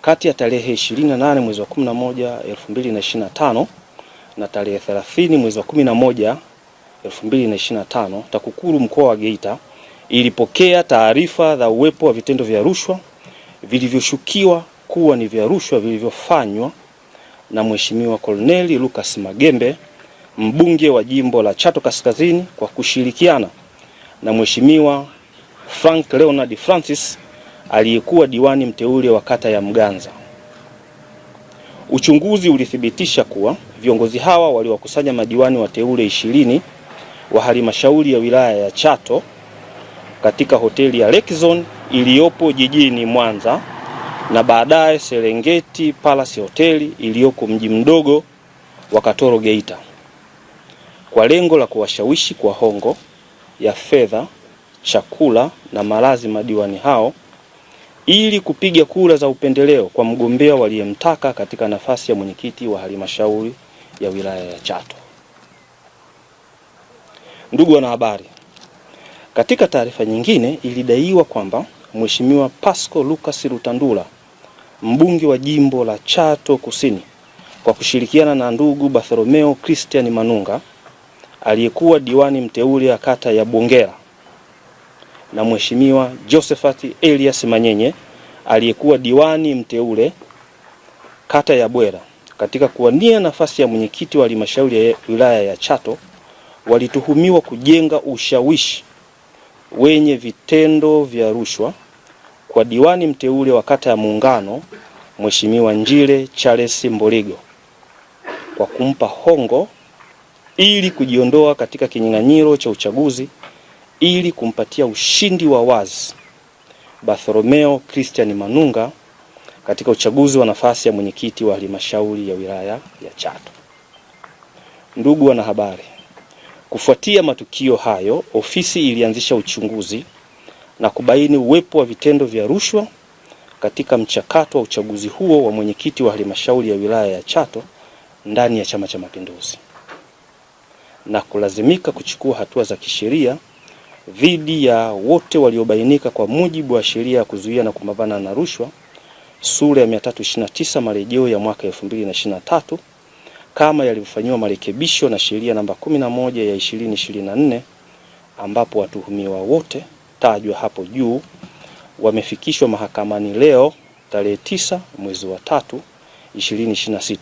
kati ya tarehe 28 mwezi wa 11 2025 na tarehe 30 mwezi wa 11 2025, TAKUKURU mkoa wa Geita ilipokea taarifa za uwepo wa vitendo vya rushwa vilivyoshukiwa kuwa ni vya rushwa vilivyofanywa na Mheshimiwa Corneli Lucas Magembe, mbunge wa jimbo la Chato Kaskazini, kwa kushirikiana na Mheshimiwa Frank Leonard Francis aliyekuwa diwani mteule wa kata ya Mganza. Uchunguzi ulithibitisha kuwa viongozi hawa waliwakusanya madiwani wateule 20 wa halmashauri ya wilaya ya Chato katika hoteli ya Lake Zone iliyopo jijini Mwanza na baadaye Serengeti Palace Hoteli iliyoko mji mdogo wa Katoro Geita, kwa lengo la kuwashawishi kwa hongo ya fedha, chakula na malazi madiwani hao ili kupiga kura za upendeleo kwa mgombea waliyemtaka katika nafasi ya mwenyekiti wa halmashauri ya wilaya ya Chato. Ndugu wanahabari, katika taarifa nyingine ilidaiwa kwamba Mheshimiwa Pasco Lucas Rutandula, mbunge wa jimbo la Chato Kusini, kwa kushirikiana na ndugu Bartholomeo Christian Manunga aliyekuwa diwani mteule wa kata ya Bongera na Mheshimiwa Josephat Elias Manyenye aliyekuwa diwani mteule kata ya Bwera, katika kuwania nafasi ya mwenyekiti wa halmashauri ya wilaya ya Chato, walituhumiwa kujenga ushawishi wenye vitendo vya rushwa kwa diwani mteule wa kata ya Muungano Mheshimiwa Njile Charles Mboligo kwa kumpa hongo ili kujiondoa katika kinyang'anyiro cha uchaguzi ili kumpatia ushindi wa wazi Bartholomeo Christian Manunga katika uchaguzi wa nafasi ya mwenyekiti wa halmashauri ya wilaya ya Chato. Ndugu wanahabari, kufuatia matukio hayo, ofisi ilianzisha uchunguzi na kubaini uwepo wa vitendo vya rushwa katika mchakato wa uchaguzi huo wa mwenyekiti wa halmashauri ya wilaya ya Chato ndani ya Chama cha Mapinduzi, na kulazimika kuchukua hatua za kisheria dhidi ya wote waliobainika kwa mujibu wa sheria ya kuzuia na kupambana na rushwa sura ya 329 marejeo ya mwaka 2023 kama yalivyofanyiwa marekebisho na sheria namba 11 ya 2024, ambapo watuhumiwa wote tajwa hapo juu wamefikishwa mahakamani leo tarehe 9 mwezi wa 3 2026.